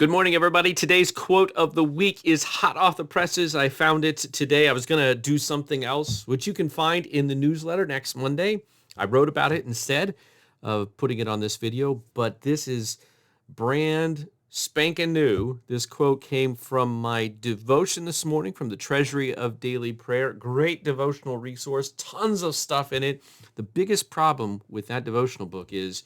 Good morning, everybody. Today's quote of the week is hot off the presses. I found it today. I was going to do something else, which you can find in the newsletter next Monday. I wrote about it instead of putting it on this video, but this is brand spanking new. This quote came from my devotion this morning from the Treasury of Daily Prayer. Great devotional resource, tons of stuff in it. The biggest problem with that devotional book is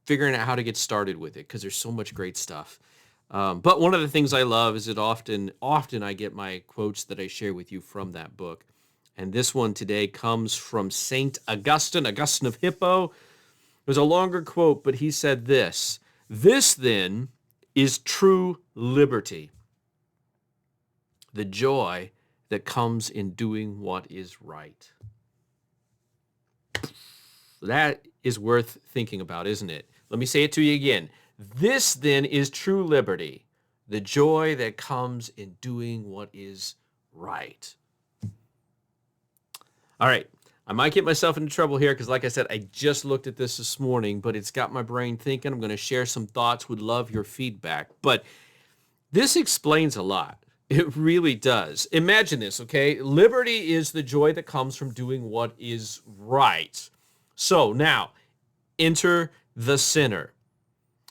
figuring out how to get started with it because there's so much great stuff. But one of the things I love is that often I get my quotes that I share with you from that book. And this one today comes from Saint Augustine, Augustine of Hippo. It was a longer quote, but he said this: "This then is true liberty, the joy that comes in doing what is right." That is worth thinking about, isn't it? Let me say it to you again. This then is true liberty, the joy that comes in doing what is right. All right, I might get myself into trouble here because, like I said, I just looked at this morning, but it's got my brain thinking. I'm going to share some thoughts, would love your feedback. But this explains a lot. It really does. Imagine this, okay? Liberty is the joy that comes from doing what is right. So now, enter the sinner.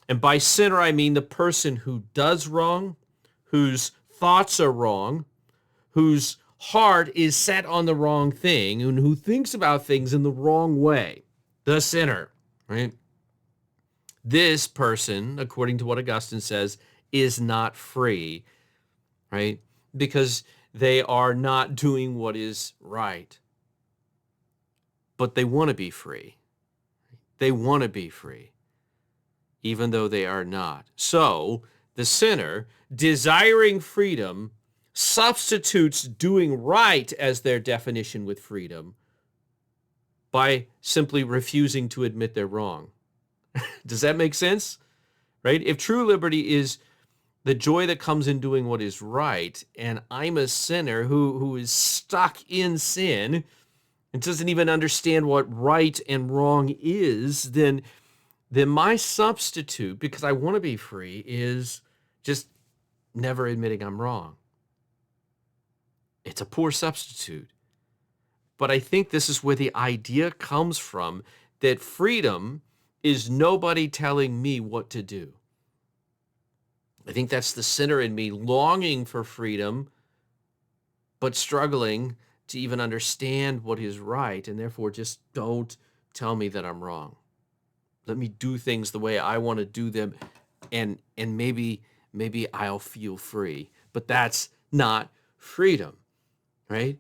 And by sinner, I mean the person who does wrong, whose thoughts are wrong, whose heart is set on the wrong thing, and who thinks about things in the wrong way. The sinner, right? This person, according to what Augustine says, is not free, right? Because they are not doing what is right. But they want to be free. They want to be free, even though they are not. So the sinner, desiring freedom, substitutes doing right as their definition with freedom by simply refusing to admit they're wrong. Does that make sense? Right? If true liberty is the joy that comes in doing what is right, and I'm a sinner who is stuck in sin and doesn't even understand what right and wrong is, then my substitute, because I want to be free, is just never admitting I'm wrong. It's a poor substitute. But I think this is where the idea comes from, that freedom is nobody telling me what to do. I think that's the sinner in me longing for freedom, but struggling to even understand what is right, and therefore just don't tell me that I'm wrong. Let me do things the way I want to do them, and maybe I'll feel free. But that's not freedom, right?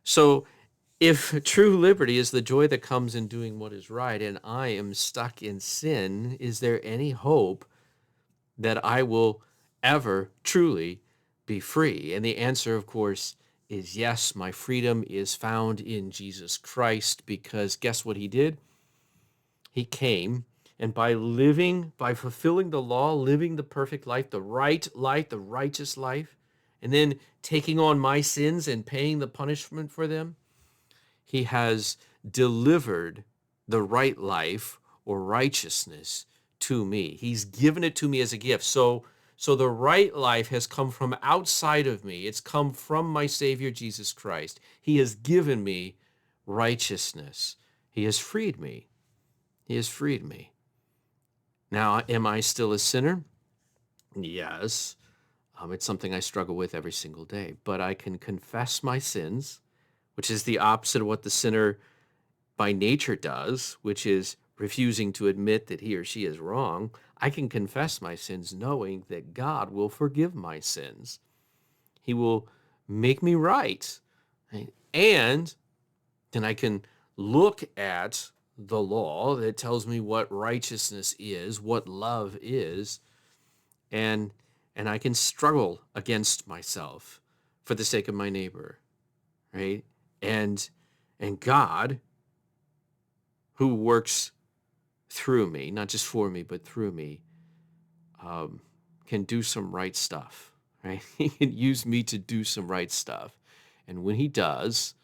So if true liberty is the joy that comes in doing what is right, and I am stuck in sin, is there any hope that I will ever truly be free? And the answer, of course, is yes. My freedom is found in Jesus Christ, because guess what he did? He came, and by fulfilling the law, living the perfect life, the right life, the righteous life, and then taking on my sins and paying the punishment for them, he has delivered the right life or righteousness to me. He's given it to me as a gift. So the right life has come from outside of me. It's come from my Savior, Jesus Christ. He has given me righteousness. He has freed me. He has freed me. Now, am I still a sinner? Yes. It's something I struggle with every single day. But I can confess my sins, which is the opposite of what the sinner by nature does, which is refusing to admit that he or she is wrong. I can confess my sins knowing that God will forgive my sins. He will make me right. Right? And then I can look at the law that tells me what righteousness is, what love is, and I can struggle against myself for the sake of my neighbor, right? And God, who works through me, not just for me, but through me, can do some right stuff, right? He can use me to do some right stuff. And when he does,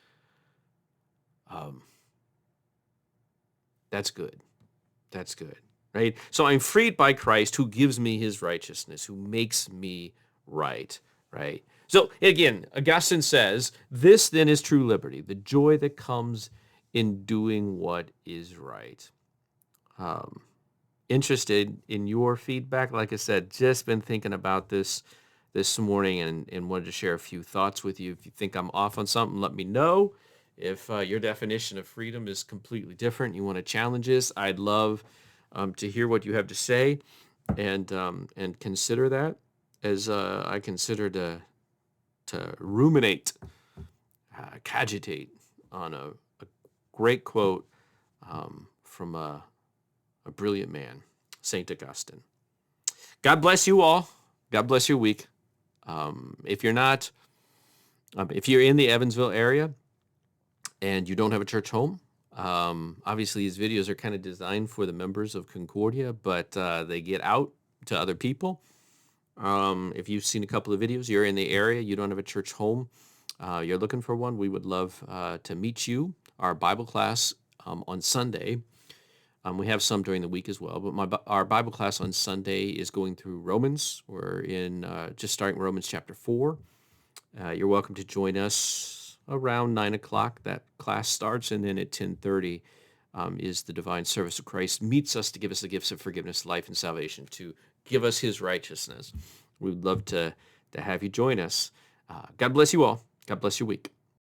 that's good. That's good, right? So I'm freed by Christ who gives me his righteousness, who makes me right, right? So again, Augustine says, this then is true liberty, the joy that comes in doing what is right. Um, Interested in your feedback. Like I said, just been thinking about this morning and wanted to share a few thoughts with you. If you think I'm off on something, let me know. If your definition of freedom is completely different, you want to challenge this, I'd love to hear what you have to say and consider that as I consider to ruminate, cogitate on a great quote from a brilliant man, Saint Augustine. God bless you all. God bless your week. If you're not, if you're in the Evansville area and you don't have a church home, obviously these videos are kind of designed for the members of Concordia, but they get out to other people. If you've seen a couple of videos, you're in the area, you don't have a church home, you're looking for one, we would love to meet you. Our Bible class on Sunday. We have some during the week as well, but our Bible class on Sunday is going through Romans. We're in just starting Romans chapter 4. You're welcome to join us around 9 o'clock. That class starts, and then at 10:30 is the divine service of Christ meets us to give us the gifts of forgiveness, life, and salvation, to give us his righteousness. We'd love to have you join us. God bless you all. God bless your week.